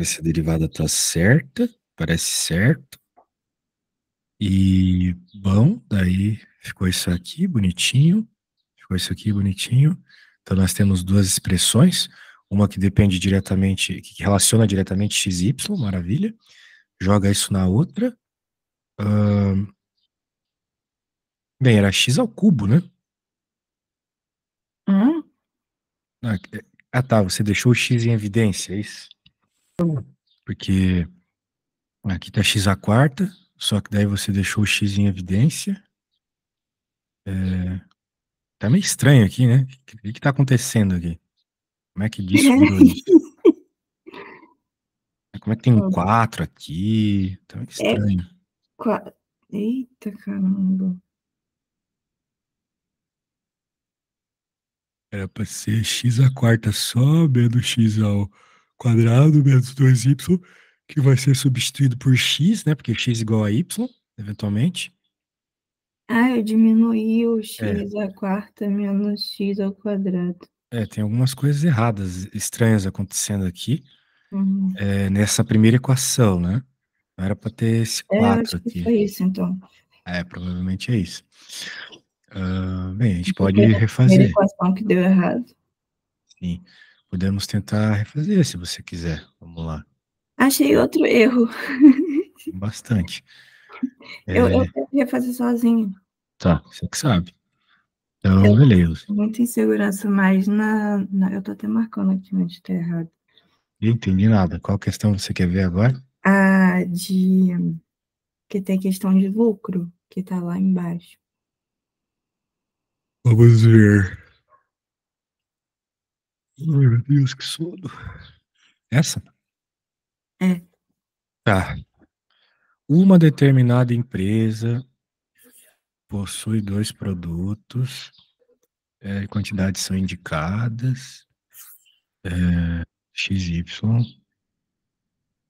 ver se a derivada tá certa, parece certo. E, bom, daí ficou isso aqui bonitinho, ficou isso aqui bonitinho. Então, nós temos duas expressões, uma que depende diretamente, que relaciona diretamente x e y, maravilha. Joga isso na outra. Bem, era x ao cubo, né? Hum? Tá, você deixou o x em evidência, é isso? Porque aqui tá x à quarta, só que daí você deixou o x em evidência. Tá meio estranho aqui, né? O que tá acontecendo aqui? Como é que disso virou isso? Como é que tem um 4 aqui? Tá meio É estranho. Eita, caramba. Era pra ser x à quarta só, menos x ao quadrado, menos 2y, que vai ser substituído por x, né? Porque x igual a y, eventualmente. Eu diminuí o É, x à quarta menos x ao quadrado. tem algumas coisas erradas, estranhas acontecendo aqui, Uhum. nessa primeira equação, né? Não era para ter esse Eu 4 acho que aqui. foi isso, então. Provavelmente é isso. Bem, a gente pode Foi a primeira refazer. equação que deu errado. Sim, podemos tentar refazer se você quiser. Vamos lá. Achei outro erro. Bastante. Eu É, queria fazer sozinho. tá, você que sabe. Então, Eu beleza. tenho muita insegurança, mas eu tô até marcando aqui onde tá errado. Não entendi nada. Qual questão você quer ver agora? A de que tem questão de lucro, que tá lá embaixo. Vamos ver. Ai, meu Deus, que sono. Essa? É. Tá. Uma determinada empresa possui dois produtos, quantidades são indicadas, XY,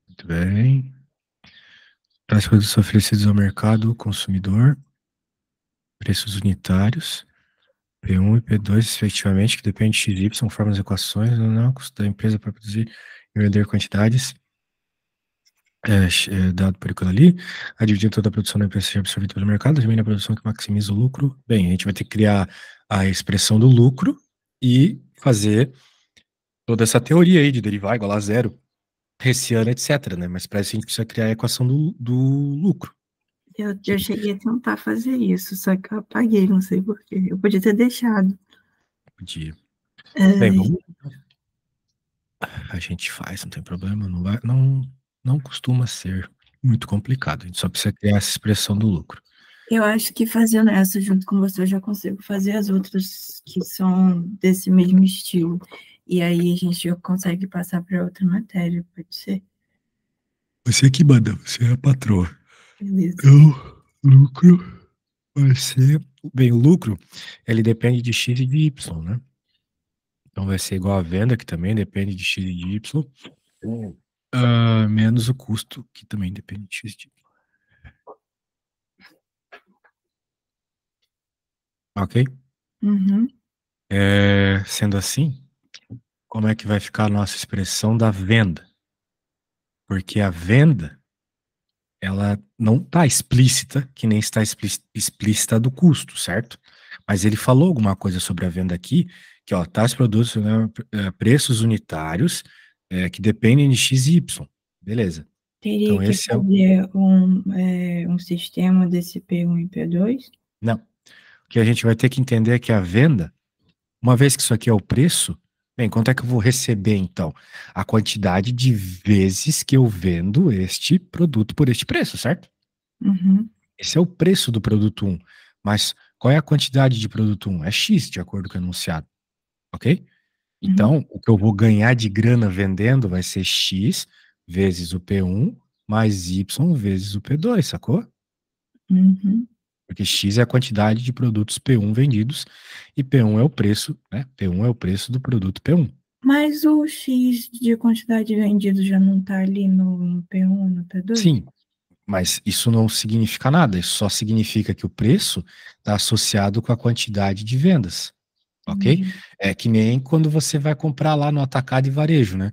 muito bem. Tais produtos são oferecidos ao mercado consumidor, preços unitários, P1 e P2, respectivamente, que depende de XY, formas as equações, não, custo da empresa para produzir e vender quantidades, dado por aquilo ali, a dividir toda a produção da empresa seja absorvida pelo mercado, diminui a produção que maximiza o lucro. Bem, a gente vai ter que criar a expressão do lucro e fazer toda essa teoria aí de derivar igual a zero, Hessiana, etc, né? Mas para isso a gente precisa criar a equação do lucro. Eu cheguei a tentar fazer isso, só que eu apaguei, não sei porquê. Eu podia ter deixado. Podia. Bem, É, vamos. A gente faz, não tem problema, não costuma ser muito complicado. A gente só precisa criar essa expressão do lucro. eu acho que fazendo essa junto com você, eu já consigo fazer as outras que são desse mesmo estilo. E aí a gente já consegue passar para outra matéria, pode ser? Você que manda, você é a patroa. Beleza. Então, lucro vai ser. Bem, o lucro, ele depende de x e de y, né? Então vai ser igual a venda, que também depende de x e de y, menos o custo, que também depende de x e de y. Ok? Uhum. Sendo assim, como é que vai ficar a nossa expressão da venda? Porque a venda, ela não está explícita, que nem está explícita do custo, certo? Mas ele falou alguma coisa sobre a venda aqui, que, ó, tais produtos, né, preços unitários, que dependem de X e Y. Beleza. Teria Então, que esse é o. fazer um sistema desse P1 e P2? Não. O que a gente vai ter que entender é que a venda, uma vez que isso aqui é o preço, bem, quanto é que eu vou receber, então? A quantidade de vezes que eu vendo este produto por este preço, certo? Uhum. Esse é o preço do produto 1. Mas qual é a quantidade de produto 1? É X, de acordo com o enunciado. Ok? Uhum. Então, o que eu vou ganhar de grana vendendo vai ser X vezes o P1 mais Y vezes o P2, sacou? Uhum. Porque X é a quantidade de produtos P1 vendidos e P1 é o preço, né? P1 é o preço do produto P1. Mas o X de quantidade vendida já não está ali no P1, no P2? Sim, mas isso não significa nada, isso só significa que o preço está associado com a quantidade de vendas, ok? Entendi. É que nem quando você vai comprar lá no atacado e varejo, né?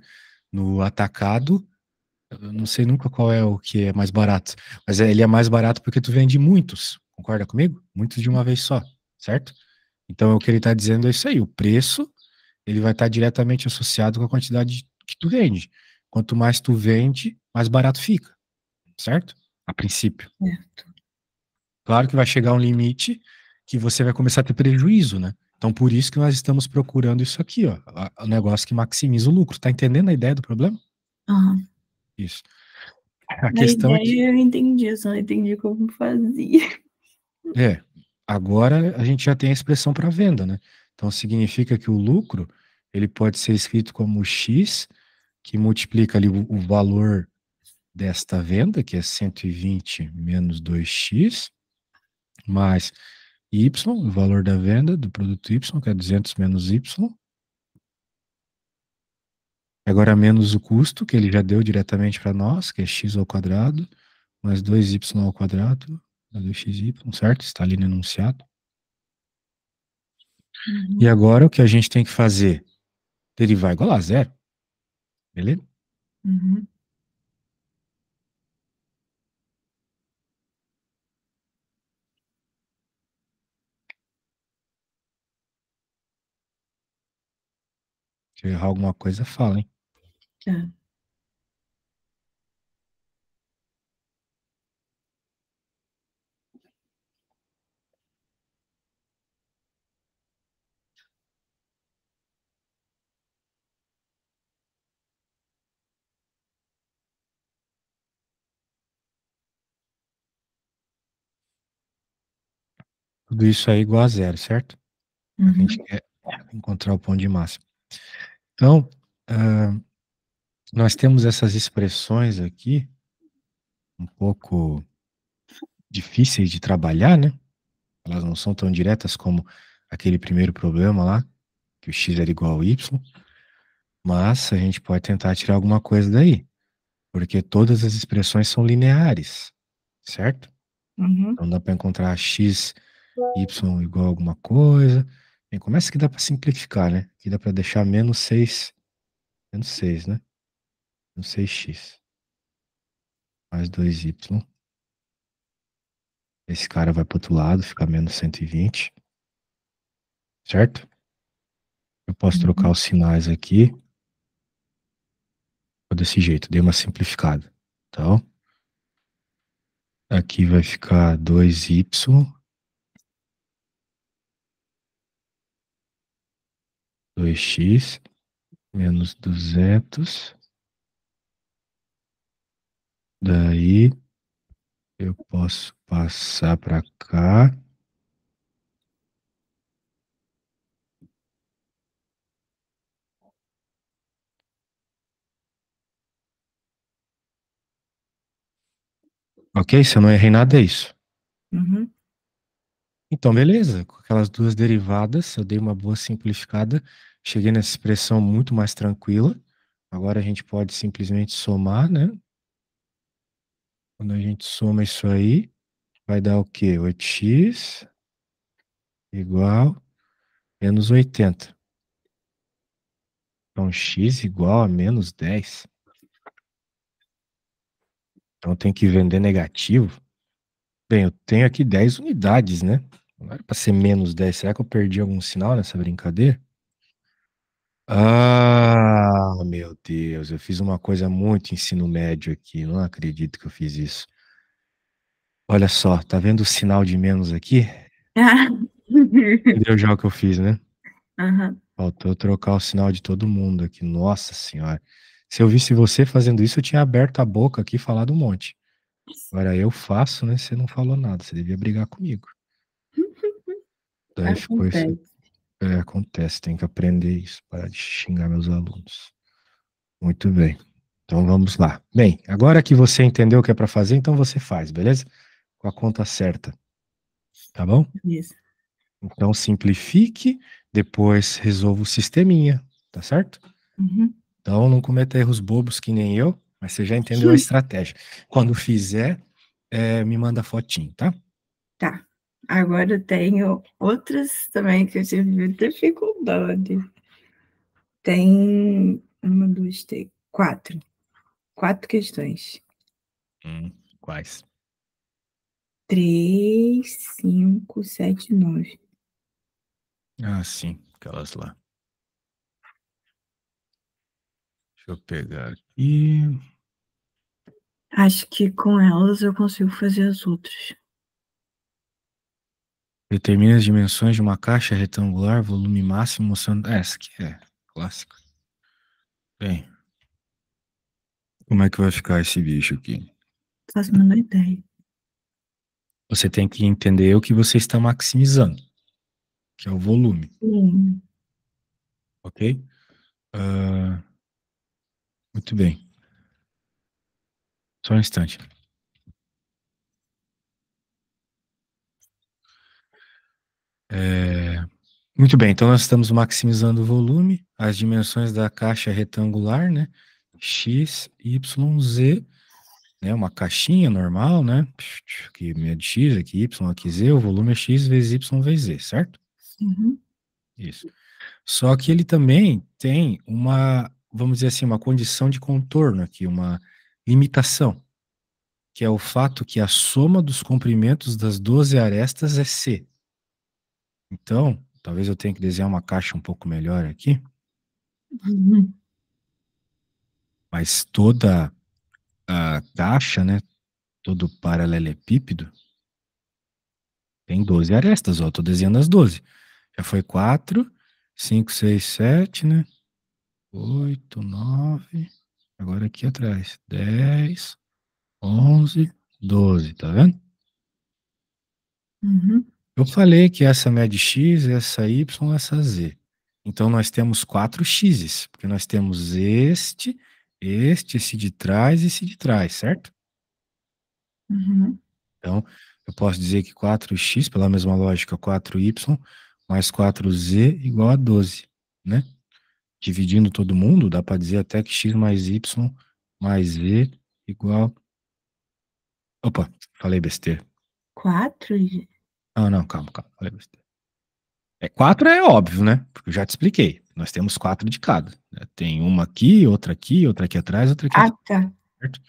No atacado, Eu não sei nunca qual é o que é mais barato, mas ele é mais barato porque tu vende muitos, concorda comigo? Muitos de uma vez só, certo? Então, o que ele está dizendo é isso aí, o preço, ele vai estar diretamente associado com a quantidade que tu vende. Quanto mais tu vende, mais barato fica, certo? A princípio. Certo. Claro que vai chegar um limite que você vai começar a ter prejuízo, né? Então, por isso que nós estamos procurando isso aqui, ó, o negócio que maximiza o lucro. Tá entendendo a ideia do problema? Aham. Isso. A A questão é que, ideia eu entendi, eu só não entendi como fazia. agora a gente já tem a expressão para venda, né? Então, significa que o lucro, ele pode ser escrito como X, que multiplica ali o valor desta venda, que é 120 menos 2x, mais Y, o valor da venda do produto Y, que é 200 menos Y. Agora menos o custo, que ele já deu diretamente para nós, que é x ao quadrado, mais 2y ao quadrado, mais 2xy, certo? Está ali no enunciado. E Uhum. agora o que a gente tem que fazer? Derivar igual a zero, beleza? Uhum. Se eu errar alguma coisa, fala, hein? Tá. Tudo isso aí igual a zero, certo? A gente Uhum. quer encontrar o ponto de máximo. Então, ah, nós temos essas expressões aqui, um pouco difíceis de trabalhar, né? Elas não são tão diretas como aquele primeiro problema lá, que o x era igual ao y, mas a gente pode tentar tirar alguma coisa daí, porque todas as expressões são lineares, certo? Uhum. Então dá para encontrar x, y igual a alguma coisa. Bem, começa que dá para simplificar, né? Aqui dá para deixar menos 6, né? Menos 6x, mais 2y. Esse cara vai para outro lado, fica menos 120, certo? Eu posso trocar Uhum. os sinais aqui, desse jeito, dei uma simplificada. Então, aqui vai ficar 2y, 2x, menos 200. Daí, eu posso passar para cá. Ok? Se eu não errei nada, é isso. Uhum. Então, beleza. Com aquelas duas derivadas, eu dei uma boa simplificada. Cheguei nessa expressão muito mais tranquila. Agora a gente pode simplesmente somar, né? Quando a gente soma isso aí, vai dar o quê? 8x igual menos 80. Então, x igual a menos 10. Então, tem que vender negativo. Bem, eu tenho aqui 10 unidades, né? Não era para ser menos 10. Será que eu perdi algum sinal nessa brincadeira? Ah, meu Deus, eu fiz uma coisa muito ensino médio aqui. Não acredito que eu fiz isso. Olha só, tá vendo o sinal de menos aqui? Ah. Entendeu já o que eu fiz, né? Aham. Faltou trocar o sinal de todo mundo aqui. Nossa Senhora. Se eu visse você fazendo isso, eu tinha aberto a boca aqui e falado um monte. Agora eu faço, né? Você não falou nada. Você devia brigar comigo. Daí ficou isso. Acontece. Acontece, tem que aprender isso, parar de xingar meus alunos. Muito bem. Então vamos lá. Bem, agora que você entendeu o que é para fazer, então você faz, beleza? Com a conta certa, tá bom? Isso. Então simplifique, depois resolva o sisteminha, tá certo? Uhum. Então não cometa erros bobos que nem eu, mas você já entendeu a estratégia. Quando fizer, me manda fotinho, tá? Tá. Agora eu tenho outras também que eu tive dificuldade. Tem uma, duas, três, quatro. 4 questões. Quais? 3, 5, 7, 9. Ah, sim, aquelas lá. Deixa eu pegar aqui. Acho que com elas eu consigo fazer as outras. Determine as dimensões de uma caixa retangular, volume máximo, mostrando. Essa aqui é clássica. Bem, como é que vai ficar esse bicho aqui? Faço a menor ideia. Você tem que entender o que você está maximizando, que é o volume, Sim. ok? Ah, muito bem. Só um instante. Muito bem, então nós estamos maximizando o volume, as dimensões da caixa retangular, né? X, Y, Z, né? Uma caixinha normal, né? Aqui é X, aqui Y, aqui Z, o volume é X vezes Y vezes Z, certo? Uhum. Isso. Só que ele também tem uma, vamos dizer assim, uma condição de contorno aqui, uma limitação, que é o fato que a soma dos comprimentos das 12 arestas é C. Então, talvez eu tenha que desenhar uma caixa um pouco melhor aqui, Uhum. mas toda a caixa, né, todo paralelepípedo tem 12 arestas, ó, eu tô desenhando as 12. Já foi 4, 5, 6, 7, né? 8, 9, agora aqui atrás, 10, 11, 12, tá vendo? Uhum. Eu falei que essa mede x, essa y, essa z. Então nós temos 4 x's, porque nós temos esse de trás e esse de trás, certo? Uhum. Então eu posso dizer que 4x, pela mesma lógica, 4y mais 4z igual a 12, né? Dividindo todo mundo, dá para dizer até que x mais y mais z igual. Opa, falei besteira. 4? Ah, não, calma, falei besteira. 4 é óbvio, né? Porque eu já te expliquei. Nós temos 4 de cada, né? Tem uma aqui, outra aqui atrás, outra aqui Ah, atrás, tá. certo?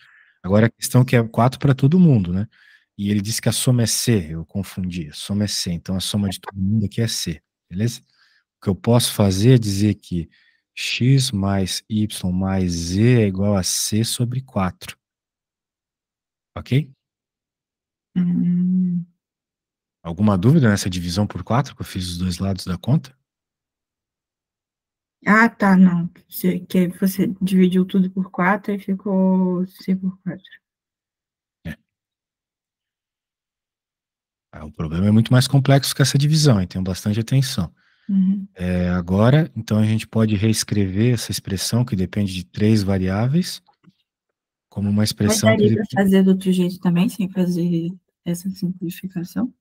Agora a questão é que é 4 para todo mundo, né? E ele disse que a soma é C, eu confundi. A soma é C, então a soma de todo mundo aqui é C, beleza? O que eu posso fazer é dizer que x mais y mais z é igual a C sobre 4, ok? Hum. Alguma dúvida nessa divisão por 4 que eu fiz os dois lados da conta? Ah, tá, não. Que você dividiu tudo por 4 e ficou C por 4. É. O problema é muito mais complexo que essa divisão, hein? Tenham bastante atenção. Uhum. Agora, então a gente pode reescrever essa expressão que depende de 3 variáveis como uma Mas expressão que daria para depende. fazer do outro jeito também, sem fazer essa simplificação?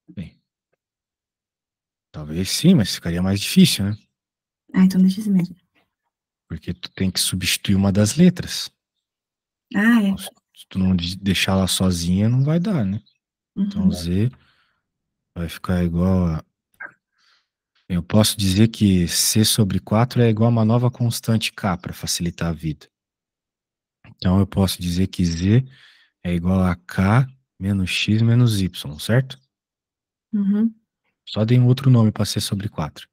Bem, talvez sim, mas ficaria mais difícil, né? Ah, então deixa assim mesmo. Porque tu tem que substituir uma das letras. Ah, é. Então, se tu não deixar ela sozinha, não vai dar, né? Então Uhum. Z vai ficar igual a. Eu posso dizer que C sobre 4 é igual a uma nova constante K para facilitar a vida. Então eu posso dizer que Z é igual a K menos X menos Y, certo? Uhum. Só dei um outro nome para C sobre 4.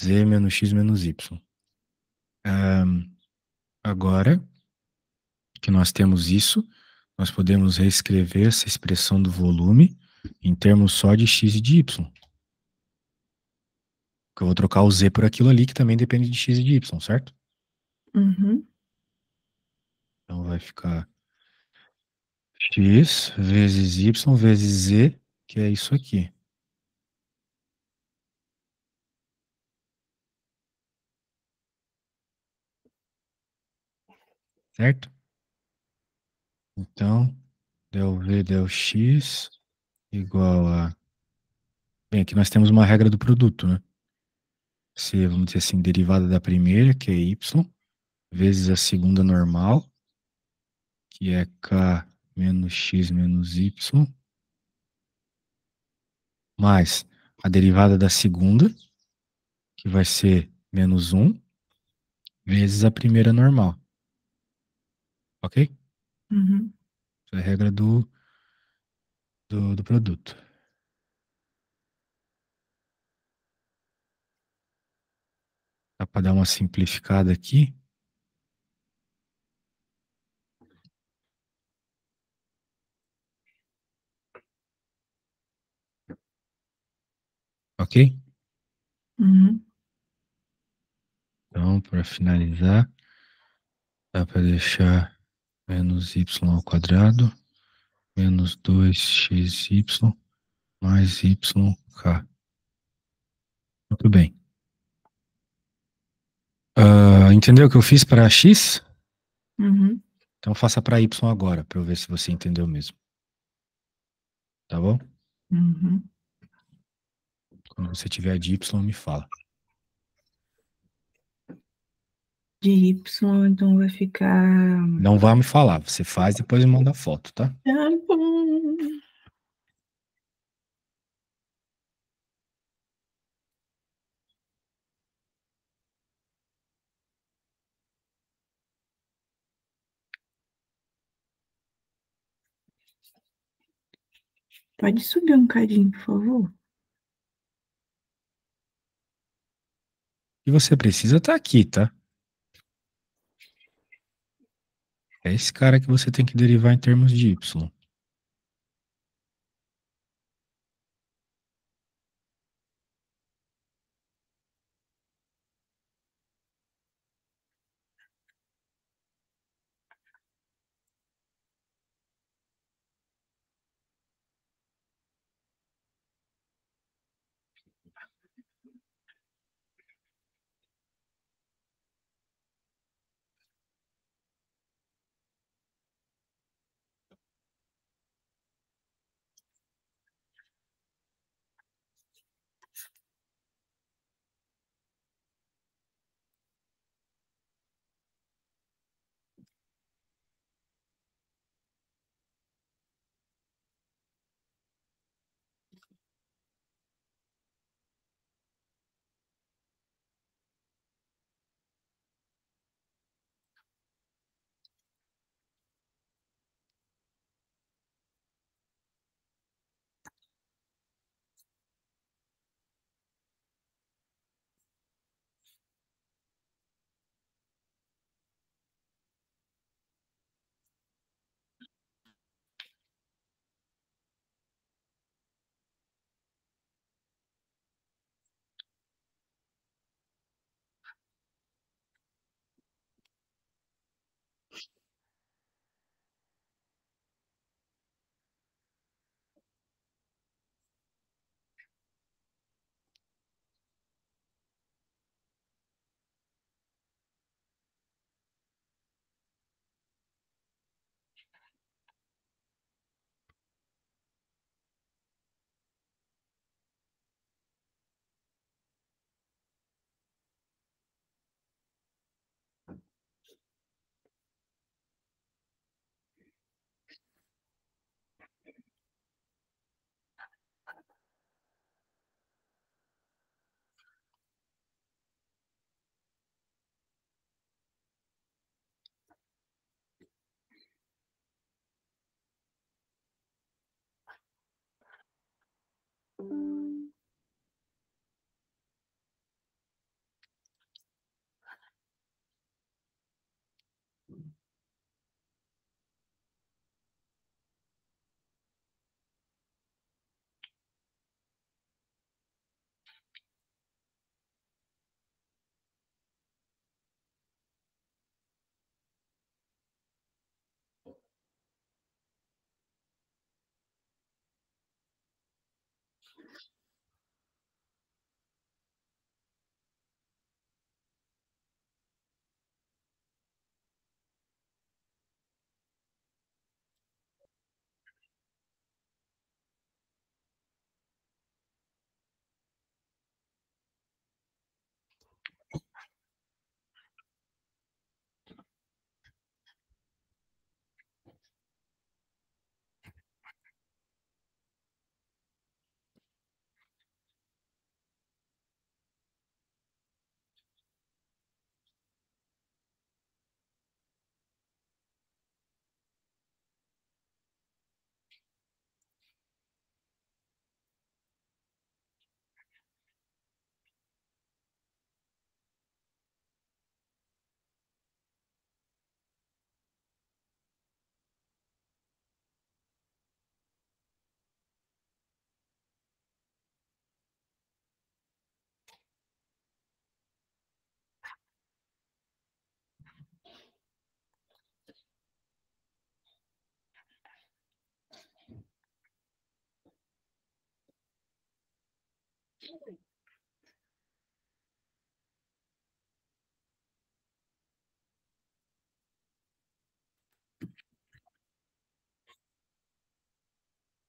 Z menos X menos Y. Agora que nós temos isso, nós podemos reescrever essa expressão do volume em termos só de X e de Y. Que eu vou trocar o Z por aquilo ali que também depende de X e de Y, certo? Uhum. Então vai ficar X vezes Y vezes Z, que é isso aqui. Certo? Então, del V del X igual a. Bem, aqui nós temos uma regra do produto, né? Se, vamos dizer assim, derivada da primeira, que é Y, vezes a segunda normal, que é K menos X menos Y, mais a derivada da segunda, que vai ser menos 1, vezes a primeira normal. Ok? Uhum. Essa é a regra do produto. Dá para dar uma simplificada aqui. Ok? Uhum. Então, para finalizar, dá para deixar menos y ao quadrado, menos 2xy mais yk. Muito bem. Entendeu o que eu fiz para x? Uhum. Então faça para y agora, para eu ver se você entendeu mesmo. Tá bom? Uhum. Quando você tiver de y, me fala. De Y, então vai ficar. Não vá me falar, você faz e depois me manda a foto, tá? Tá bom. Pode subir um cadinho, por favor? E você precisa estar aqui, tá? É esse cara que você tem que derivar em termos de y.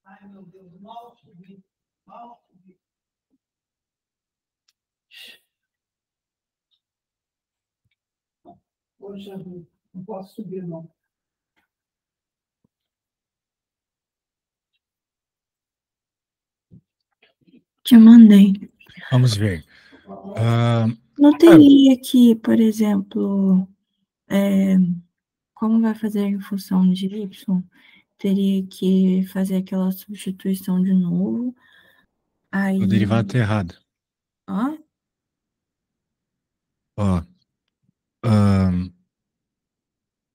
Ai, meu Deus, mal subi, mal subi. Poxa vida, não posso subir, não. Te mandei. Vamos ver. Ah, Não teria que, por exemplo, como vai fazer em função de y, teria que fazer aquela substituição de novo. o Aí. derivado está errado. Ó, Ó, ahn,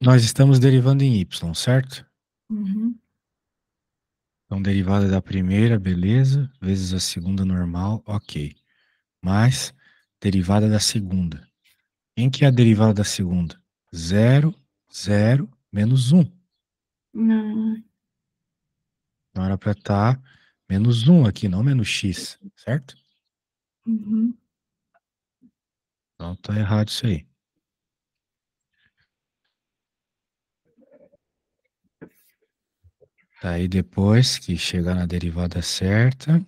nós estamos derivando em y, certo? uhum. Então, derivada da primeira, beleza, vezes a segunda normal, ok. Mais derivada da segunda. Quem que é a derivada da segunda? Zero, zero, menos um. Não, Então era para estar menos um aqui, não menos x, certo? uhum. Então tá errado isso aí. Daí depois que chegar na derivada certa,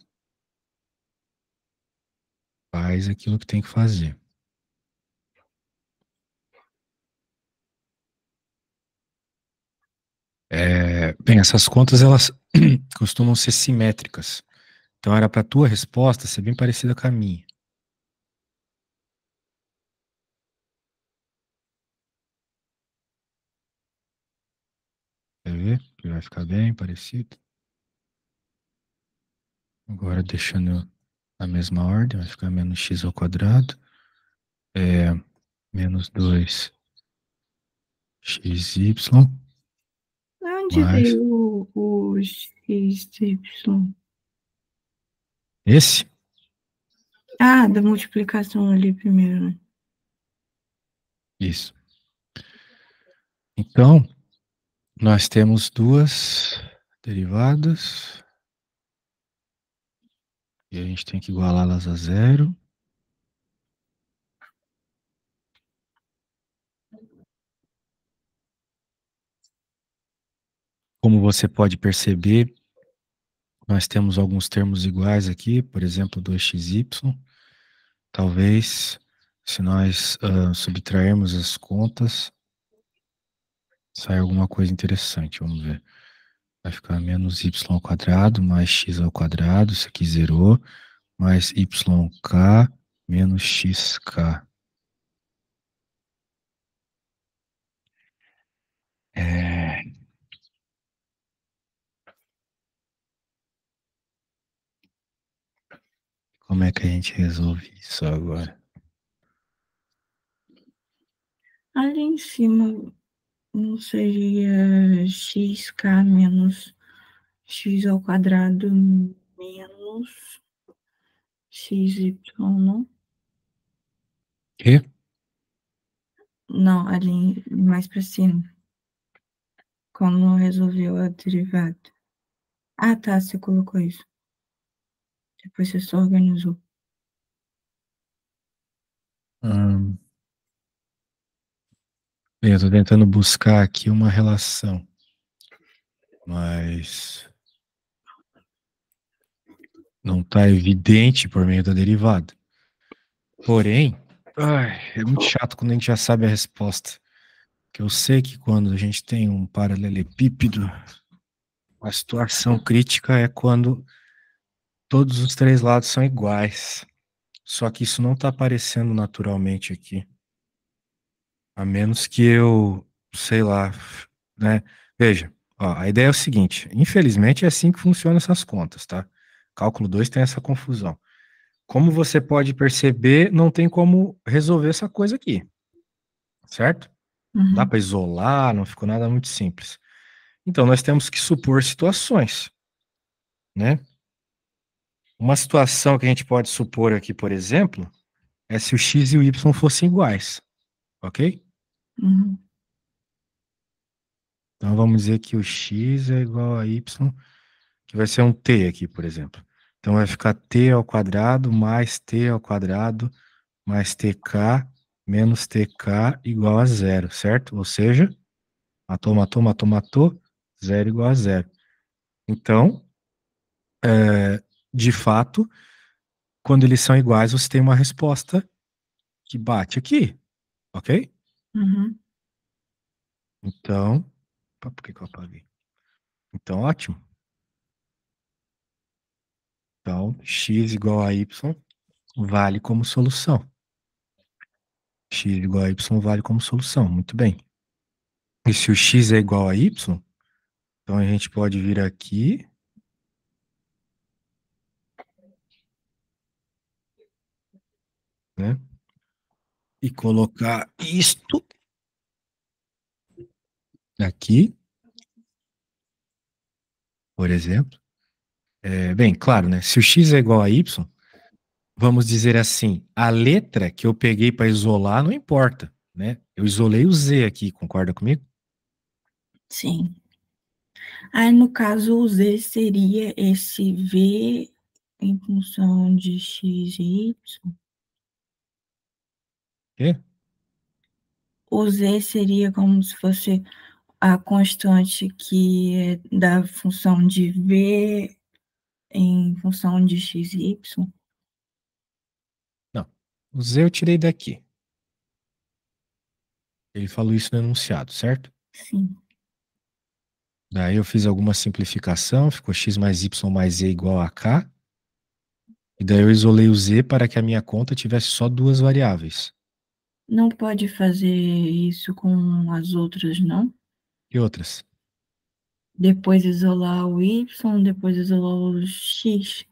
faz aquilo que tem que fazer. Bem, essas contas elas costumam ser simétricas. Então era para a tua resposta ser bem parecida com a minha. Quer ver? Que vai ficar bem parecido. Agora deixando na mesma ordem, vai ficar menos x ao quadrado. Menos 2 xy Onde mais veio o XY? esse. Ah, da multiplicação ali primeiro, né? Isso. Então, nós temos duas derivadas e a gente tem que igualá-las a zero. Como você pode perceber, nós temos alguns termos iguais aqui, por exemplo, 2xy. Talvez, se nós subtrairmos as contas, saia alguma coisa interessante. Vamos ver. Vai ficar menos y ao quadrado mais x ao quadrado, isso aqui zerou, mais yk menos xk. É, como é que a gente resolve isso agora? Ali em cima não seria xk menos x ao quadrado menos xy, não? Quê? Não, ali mais para cima. Como resolveu a derivada. Ah, tá, você colocou isso. Depois você só organizou. Bem, eu tô tentando buscar aqui uma relação, mas não está evidente por meio da derivada. Porém, é muito chato quando a gente já sabe a resposta. Que eu sei que quando a gente tem um paralelepípedo, a situação crítica é quando todos os três lados são iguais. Só que isso não está aparecendo naturalmente aqui. A menos que eu, sei lá, né? Veja, ó, a ideia é o seguinte: infelizmente é assim que funcionam essas contas, tá? Cálculo 2 tem essa confusão. Como você pode perceber, não tem como resolver essa coisa aqui, certo? Não dá Uhum, para isolar, não ficou nada muito simples. Então, nós temos que supor situações, né? Uma situação que a gente pode supor aqui, por exemplo, é se o x e o y fossem iguais, ok? uhum. Então, vamos dizer que o x é igual a y, que vai ser um t aqui, por exemplo. Então vai ficar t ao quadrado mais t ao quadrado mais tk menos tk igual a zero, certo? Ou seja, matou, zero igual a zero. Então, de fato, quando eles são iguais, você tem uma resposta que bate aqui, ok? Uhum. Então, por que eu apaguei? Então, ótimo. Então, x igual a y vale como solução. X igual a y vale como solução, muito bem. E se o x é igual a y, então a gente pode vir aqui, né? E colocar isto aqui, por exemplo. Bem, claro, né? Se o x é igual a y, vamos dizer assim, a letra que eu peguei para isolar não importa, né? Eu isolei o z aqui, concorda comigo? Sim. Aí, no caso, o Z seria esse V em função de X e Y. Quê? O Z seria como se fosse a constante que é da função de V em função de X e Y. Não. O z eu tirei daqui. Ele falou isso no enunciado, certo? Sim. Daí eu fiz alguma simplificação, ficou x mais y mais z igual a k. E daí eu isolei o z para que a minha conta tivesse só duas variáveis. Não pode fazer isso com as outras, não? E outras? Depois isolar o Y, depois isolar o X.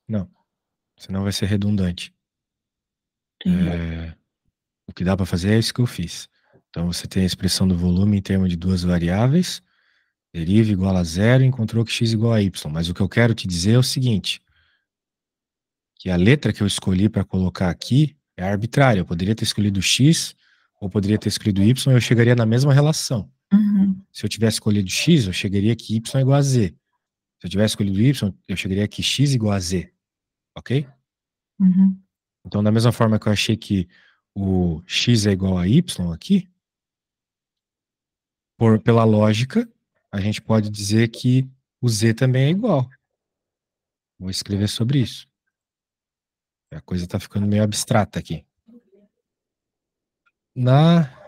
Não, senão vai ser redundante. Entendi. O que dá para fazer é isso que eu fiz. Então você tem a expressão do volume em termos de duas variáveis, deriva igual a zero, encontrou que x igual a y. Mas o que eu quero te dizer é o seguinte, que a letra que eu escolhi para colocar aqui é arbitrária. Eu poderia ter escolhido x ou poderia ter escolhido y e eu chegaria na mesma relação. Uhum, Se eu tivesse escolhido x, eu chegaria que y é igual a z. Se eu tivesse escolhido y, eu chegaria que x igual a z. Ok? uhum, Então, da mesma forma que eu achei que o x é igual a y aqui, pela lógica, a gente pode dizer que o z também é igual. Vou escrever sobre isso. A coisa está ficando meio abstrata aqui. Na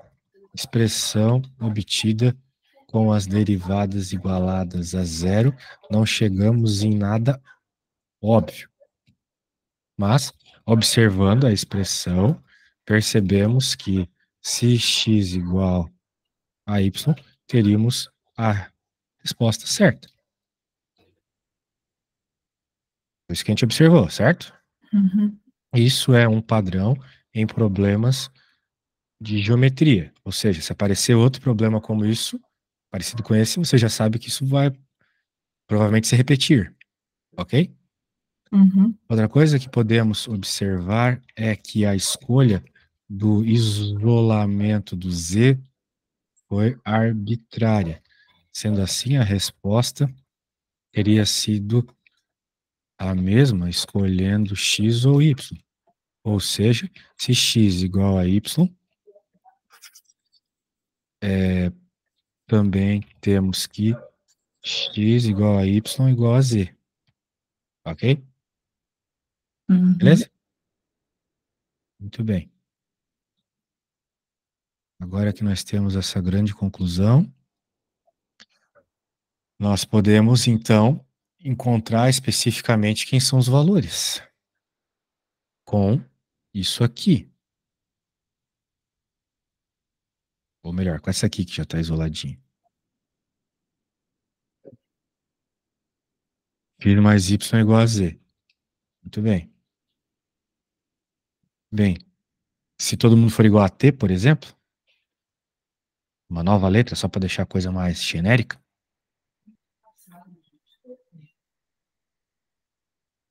expressão obtida com as derivadas igualadas a zero, não chegamos em nada óbvio. Mas, observando a expressão, percebemos que se x igual a y, teríamos a resposta certa. Foi isso que a gente observou, certo? uhum, Isso é um padrão em problemas de geometria. Ou seja, se aparecer outro problema como isso, parecido com esse, você já sabe que isso vai provavelmente se repetir, ok? uhum, Outra coisa que podemos observar é que a escolha do isolamento do Z foi arbitrária. Sendo assim, a resposta teria sido a mesma escolhendo x ou y. Ou seja, se x igual a y, também temos que x igual a y igual a z. Ok? uhum. Beleza? Muito bem. Agora que nós temos essa grande conclusão, nós podemos, então, encontrar especificamente quem são os valores. Com isso aqui. Ou melhor, com essa aqui que já está isoladinha. X mais y é igual a z. Muito bem. Bem, se todo mundo for igual a t, por exemplo, uma nova letra, só para deixar a coisa mais genérica,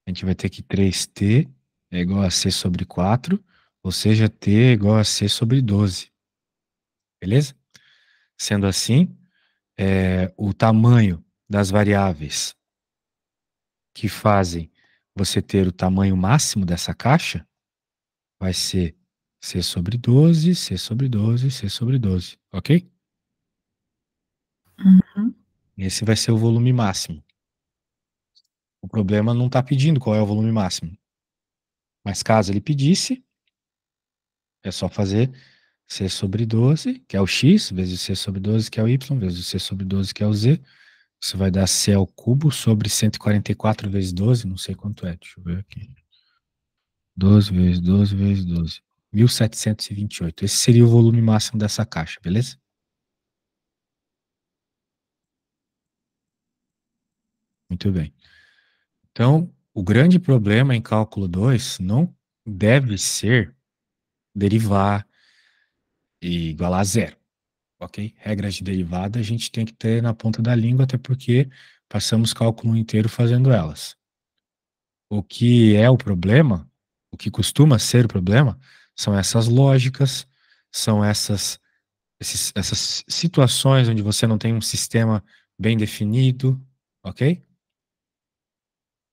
a gente vai ter que 3t é igual a c sobre 4, ou seja, t é igual a c sobre 12. Beleza? Sendo assim, o tamanho das variáveis que fazem você ter o tamanho máximo dessa caixa, vai ser C sobre 12, C sobre 12, C sobre 12, ok? Uhum. Esse vai ser o volume máximo. O problema não está pedindo qual é o volume máximo. Mas caso ele pedisse, é só fazer C sobre 12, que é o X, vezes C sobre 12, que é o Y, vezes C sobre 12, que é o Z. Isso vai dar C ao cubo sobre 144 vezes 12, não sei quanto é, deixa eu ver aqui. 12 vezes 12 vezes 12. 1728. Esse seria o volume máximo dessa caixa, beleza? Muito bem. Então, o grande problema em cálculo 2 não deve ser derivar e igualar a zero, ok? Regras de derivada a gente tem que ter na ponta da língua, até porque passamos cálculo inteiro fazendo elas. O que é o problema, o que costuma ser o problema, são essas lógicas, são essas situações onde você não tem um sistema bem definido, ok?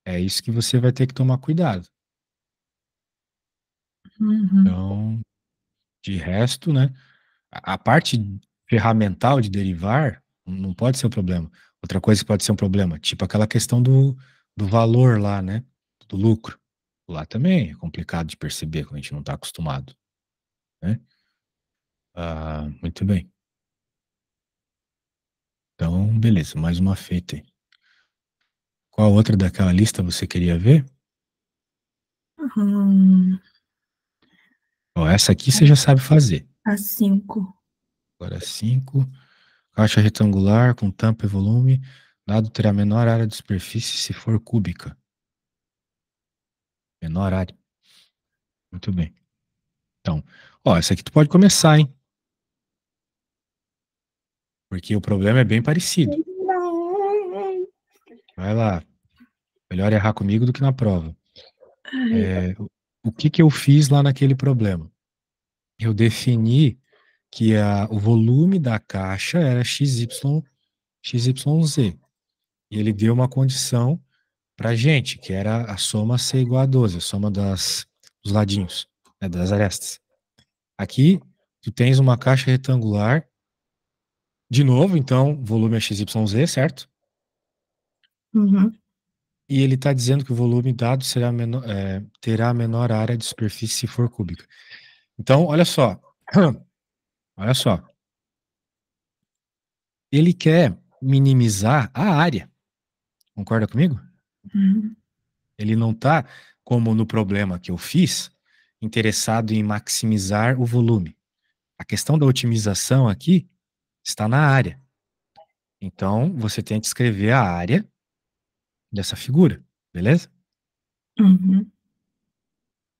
É isso que você vai ter que tomar cuidado. Uhum. Então, de resto, né? A parte ferramental de derivar não pode ser um problema. Outra coisa que pode ser um problema, tipo aquela questão do valor lá, né? Do lucro. Lá também é complicado de perceber quando a gente não está acostumado, né? Ah, muito bem. Então, beleza, mais uma feita aí. Qual outra daquela lista você queria ver? Hum, Ó, essa aqui você já sabe fazer. a 5. Agora 5. Caixa retangular com tampa e volume. Dado terá menor área de superfície se for cúbica. Menor área. Muito bem. Então, ó, essa aqui tu pode começar, hein? Porque o problema é bem parecido. Vai lá. Melhor errar comigo do que na prova. É, o que que eu fiz lá naquele problema? Eu defini que o volume da caixa era XYZ. E ele deu uma condição pra gente, que era a soma ser igual a 12, a soma dos ladinhos, né, das arestas. Aqui, tu tens uma caixa retangular, de novo, então, volume é XYZ, certo? Uhum. E ele está dizendo que o volume dado terá a menor área de superfície se for cúbica. Então, olha só. Olha só. Ele quer minimizar a área. Concorda comigo? Uhum. Ele não está, como no problema que eu fiz, interessado em maximizar o volume. A questão da otimização aqui está na área. Então, você tem que escrever a área dessa figura, beleza? Uhum.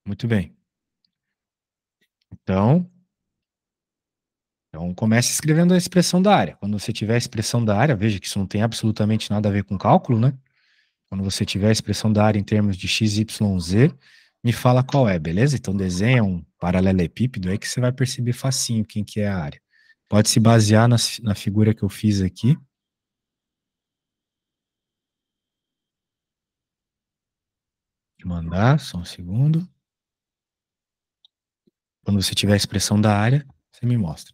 Muito bem. Então, comece escrevendo a expressão da área. Quando você tiver a expressão da área, veja que isso não tem absolutamente nada a ver com cálculo, né? Quando você tiver a expressão da área em termos de x, y, z, me fala qual é, beleza? Então desenha um paralelepípedo aí que você vai perceber facinho quem que é a área. Pode se basear na figura que eu fiz aqui. Vou mandar, só um segundo. Quando você tiver a expressão da área, você me mostra.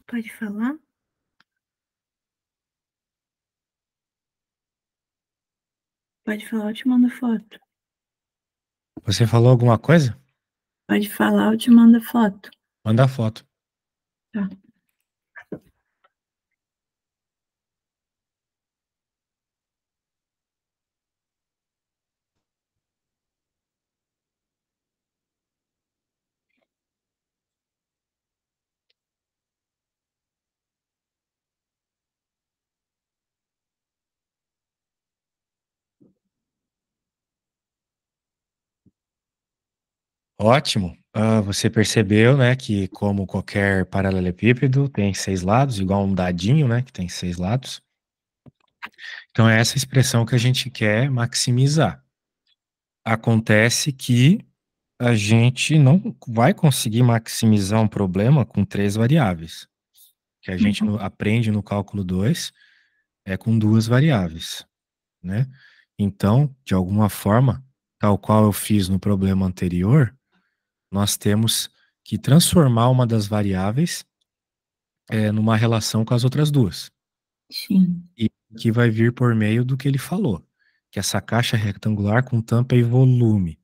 Pode falar? Pode falar, eu te mando foto. Você falou alguma coisa? Pode falar, eu te mando foto. Manda foto. Tá. Ótimo. Você percebeu, né, que como qualquer paralelepípedo tem seis lados, igual um dadinho, né, que tem seis lados. Então é essa expressão que a gente quer maximizar. Acontece que a gente não vai conseguir maximizar um problema com três variáveis. Que a gente aprende no cálculo 2 é com duas variáveis, né? Então, de alguma forma, tal qual eu fiz no problema anterior, nós temos que transformar uma das variáveis numa relação com as outras duas. Sim. E que vai vir por meio do que ele falou, que é essa caixa retangular com tampa e volume.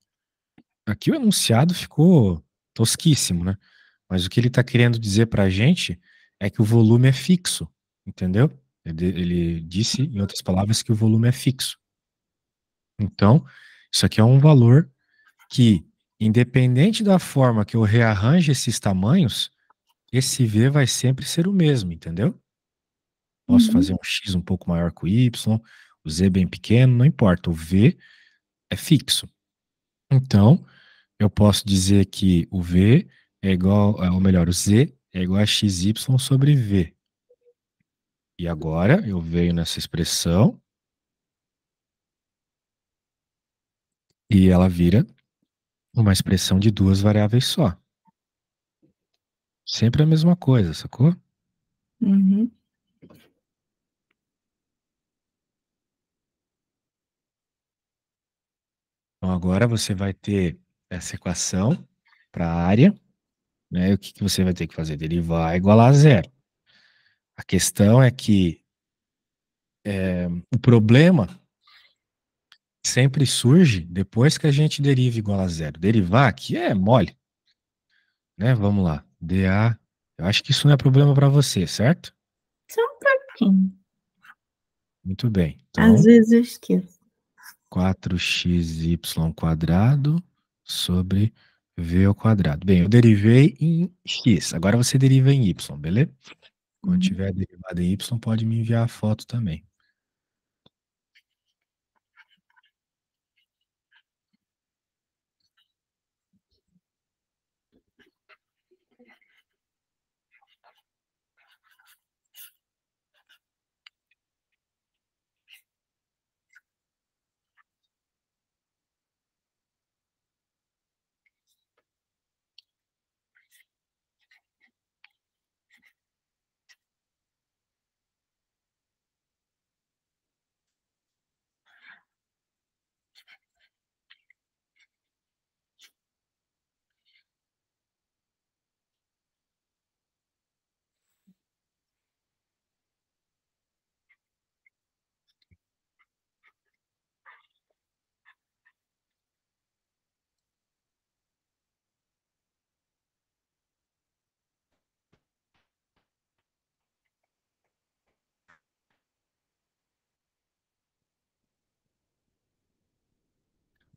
Aqui o enunciado ficou tosquíssimo, né? Mas o que ele está querendo dizer para a gente é que o volume é fixo, entendeu? Ele disse, em outras palavras, que o volume é fixo. Então, isso aqui é um valor que, independente da forma que eu rearranje esses tamanhos, esse V vai sempre ser o mesmo, entendeu? Posso fazer Uhum. um X um pouco maior que o Y, o Z bem pequeno, não importa. O V é fixo. Então, eu posso dizer que o V é igual, ou melhor, o Z é igual a XY sobre V. E agora eu venho nessa expressão e ela vira uma expressão de duas variáveis só. Sempre a mesma coisa, sacou? Uhum. Então agora você vai ter essa equação para a área, né? E o que que você vai ter que fazer? Derivar igual a zero. A questão é que o problema sempre surge depois que a gente deriva igual a zero. Derivar aqui é mole, né? Vamos lá. dA. Eu acho que isso não é problema para você, certo? Só um pouquinho. Muito bem. Às Então, vezes eu esqueço. 4xy² sobre v ao quadrado. Bem, eu derivei em x. Agora você deriva em y, beleza? Quando Uhum. tiver derivado em y, pode me enviar a foto também.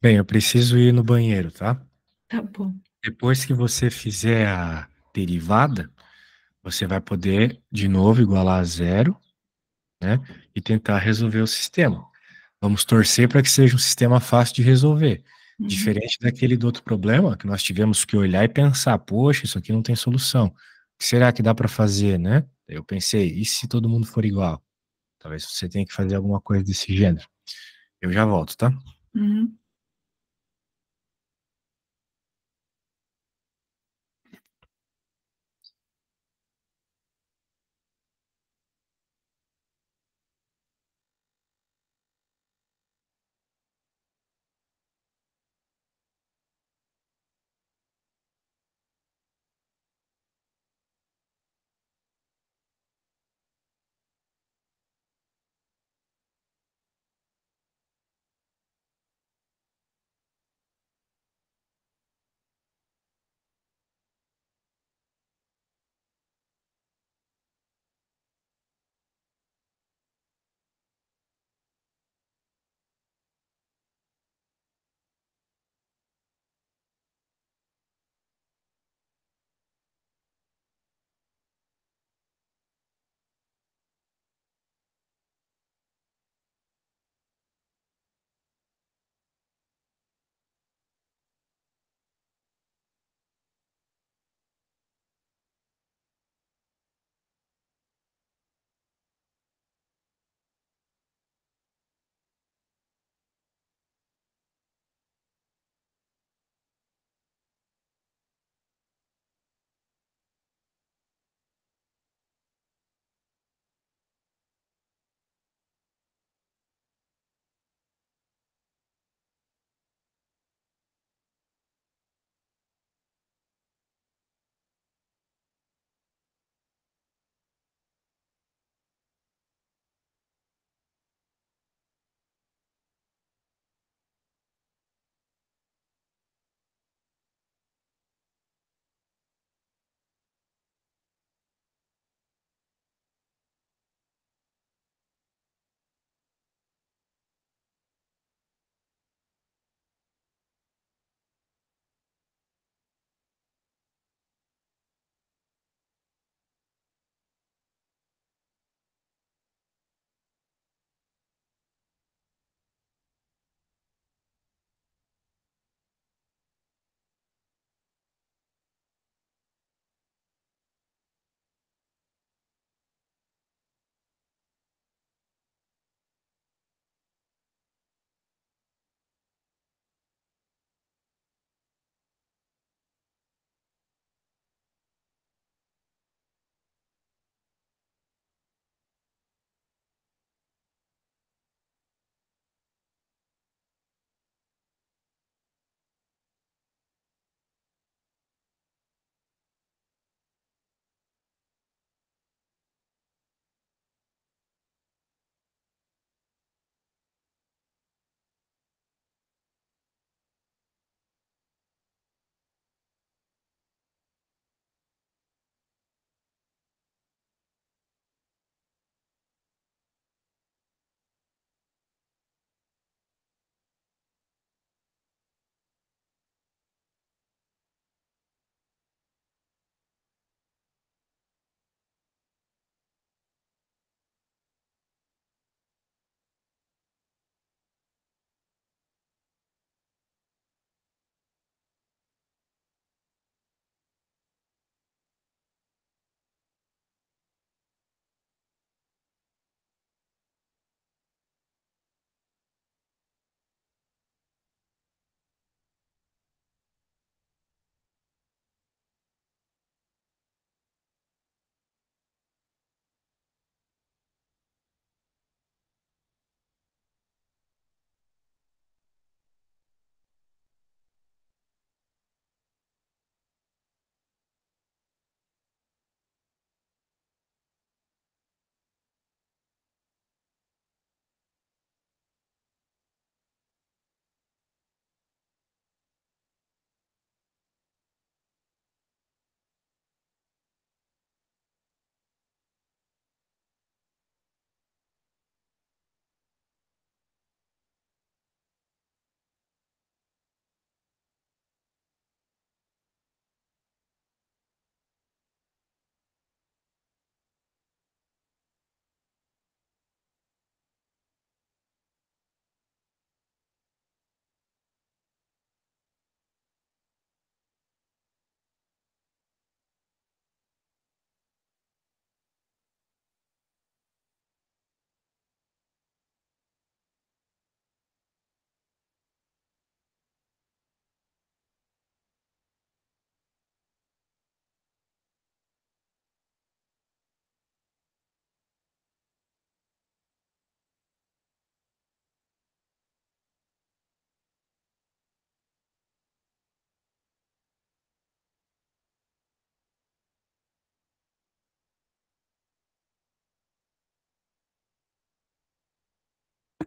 Bem, eu preciso ir no banheiro, tá? Tá bom. Depois que você fizer a derivada, você vai poder, de novo, igualar a zero, né? E tentar resolver o sistema. Vamos torcer para que seja um sistema fácil de resolver. Uhum. Diferente daquele do outro problema, que nós tivemos que olhar e pensar, poxa, isso aqui não tem solução. O que será que dá para fazer, né? Eu pensei, e se todo mundo for igual? Talvez você tenha que fazer alguma coisa desse gênero. Eu já volto, tá? Uhum.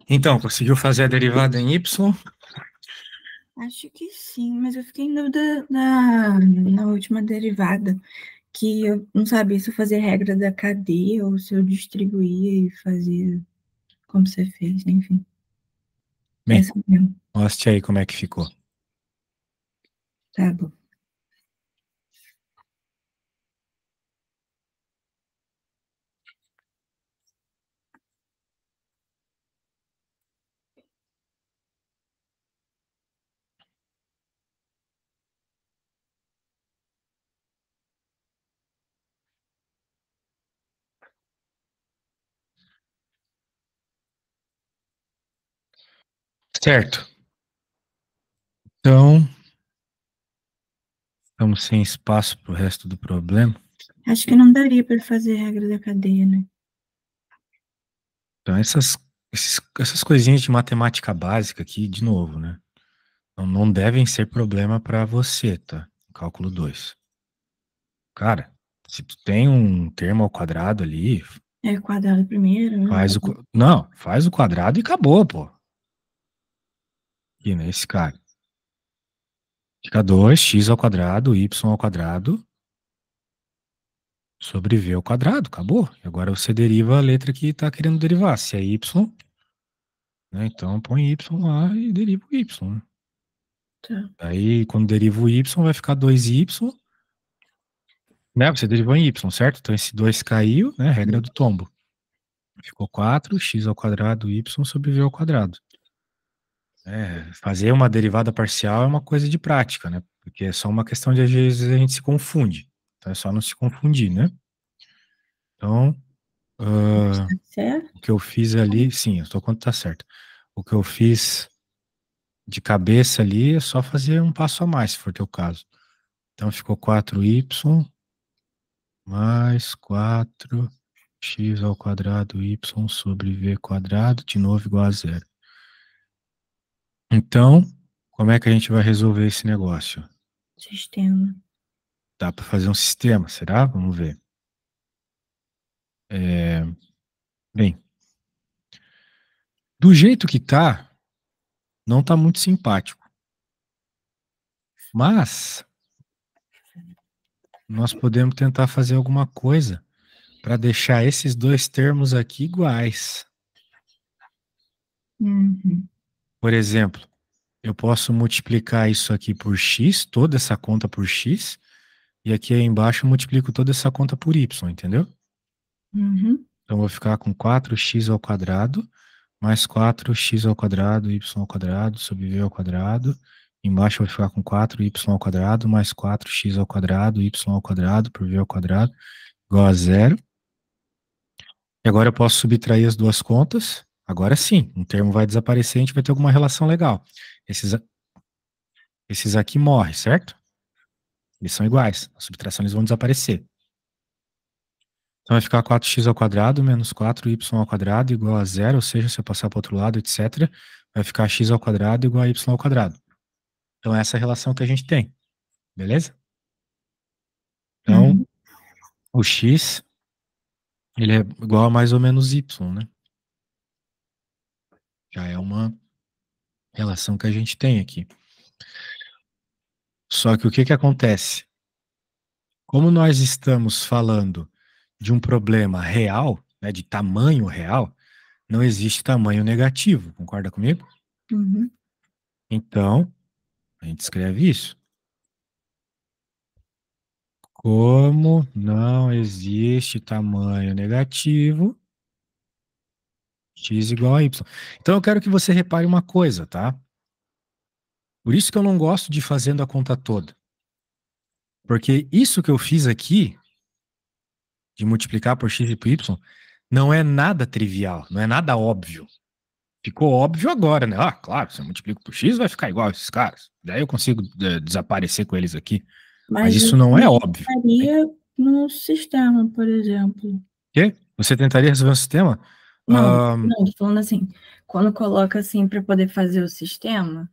Então, conseguiu fazer a derivada em y? Acho que sim, mas eu fiquei em dúvida na última derivada, que eu não sabia se eu fazia regra da cadeia ou se eu distribuía e fazia como você fez, enfim. Bem, Essa mesmo, mostre aí como é que ficou. tá bom. Certo. Então, estamos sem espaço para o resto do problema. Acho que não daria para fazer regra da cadeia, né? Então, essas coisinhas de matemática básica aqui, de novo, né? Não devem ser problema para você, tá? Cálculo 2. Cara, se tu tem um termo ao quadrado ali, É quadrado primeiro, né? Não, faz o quadrado e acabou, pô. Aqui, nesse cara. Fica 2x ao quadrado, y ao quadrado, sobre v ao quadrado, acabou. E agora você deriva a letra que está querendo derivar. Se é y, né, então põe y lá e deriva o y. Né? Tá. Aí, quando deriva o y, vai ficar 2y, né? Você derivou em y, certo? Então esse 2 caiu, né? Regra do tombo. Ficou 4x ao quadrado, y sobre v ao quadrado. Fazer uma derivada parcial é uma coisa de prática, né? Porque é só uma questão de, às vezes, a gente se confunde. Então é só não se confundir, né? Então, Tá certo? o que eu fiz ali, sim, eu estou quanto tá certo. O que eu fiz de cabeça ali é só fazer um passo a mais, se for teu caso. Então ficou 4y mais 4x ao quadrado y sobre v quadrado, de novo igual a zero. Então, como é que a gente vai resolver esse negócio? Sistema. Dá para fazer um sistema, será? Vamos ver. Bem, do jeito que tá, não tá muito simpático. Mas nós podemos tentar fazer alguma coisa para deixar esses dois termos aqui iguais. Uhum. Por exemplo, eu posso multiplicar isso aqui por x, toda essa conta por x, e aqui embaixo eu multiplico toda essa conta por y, entendeu? Uhum. Então eu vou ficar com 4x ao quadrado mais 4x ao quadrado, y ao quadrado, sobre v ao quadrado. Embaixo eu vou ficar com 4y ao quadrado mais 4x ao quadrado, y ao quadrado por v ao quadrado, igual a zero. E agora eu posso subtrair as duas contas. Agora sim, um termo vai desaparecer, a gente vai ter alguma relação legal. Esses aqui morrem, certo? Eles são iguais. A subtração eles vão desaparecer. Então vai ficar 4x ao quadrado menos 4y ao quadrado igual a zero, ou seja, se eu passar para o outro lado, etc., vai ficar x ao quadrado igual a y ao quadrado. Então essa é a relação que a gente tem, beleza? Então, Uhum. o x, ele é igual a mais ou menos y, né? Já é uma relação que a gente tem aqui. Só que o que que acontece? Como nós estamos falando de um problema real, né, de tamanho real, não existe tamanho negativo, concorda comigo? Uhum. Então, a gente escreve isso. Como não existe tamanho negativo, x igual a y. Então, eu quero que você repare uma coisa, tá? Por isso que eu não gosto de ir fazendo a conta toda. Porque isso que eu fiz aqui, de multiplicar por x e por y, não é nada trivial, não é nada óbvio. Ficou óbvio agora, né? Ah, claro, se eu multiplico por x, vai ficar igual a esses caras. Daí eu consigo desaparecer com eles aqui. Mas Mas isso eu não é também óbvio. faria no sistema, por exemplo. Quê? Você tentaria resolver um sistema? Não, Ahn, não, tô falando assim, quando coloca assim para poder fazer o sistema,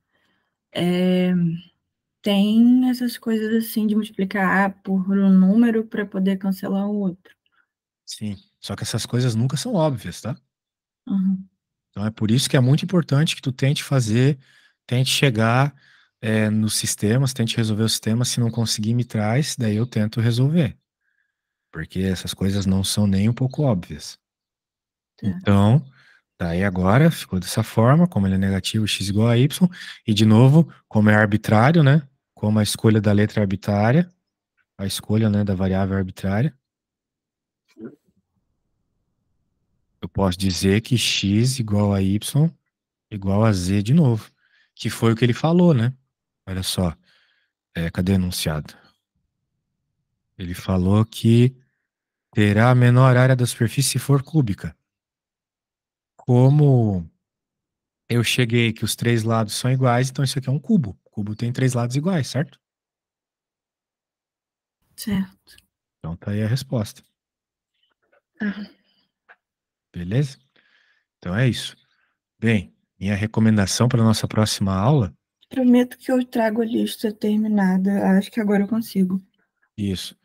tem essas coisas assim de multiplicar por um número para poder cancelar o outro. sim. Só que essas coisas nunca são óbvias, tá? Uhum. Então é por isso que é muito importante que tu tente chegar nos sistemas, tente resolver os sistemas. Se não conseguir, me traz, daí eu tento resolver. Porque essas coisas não são nem um pouco óbvias. Tá, Então, daí agora ficou dessa forma, como ele é negativo, x igual a y, e de novo, como é arbitrário, né? Como a escolha da letra é arbitrária, a escolha, né, da variável é arbitrária, eu posso dizer que x igual a y igual a z de novo, que foi o que ele falou, né? Olha só, cadê o enunciado? Ele falou que terá a menor área da superfície se for cúbica. Como eu cheguei que os três lados são iguais, então isso aqui é um cubo. O cubo tem três lados iguais, certo? certo. Então tá aí a resposta. Tá. Beleza? Então é isso. Bem, minha recomendação para nossa próxima aula, Prometo que eu trago a lista terminada. Acho que agora eu consigo. isso,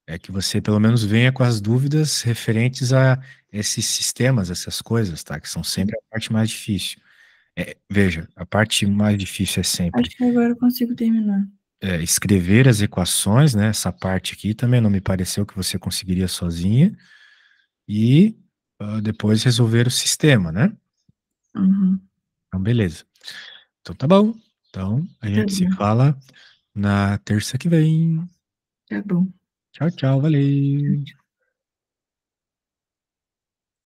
é que você pelo menos venha com as dúvidas referentes a esses sistemas, essas coisas, tá? Que são sempre a parte mais difícil. Veja, a parte mais difícil é sempre Acho que agora eu consigo terminar. escrever as equações, né? Essa parte aqui também não me pareceu que você conseguiria sozinha. E depois resolver o sistema, né? Uhum. Então, beleza. Então, tá bom. Então, a Tá gente se bom, fala na terça que vem. tá bom. Tchau, tchau, valeu.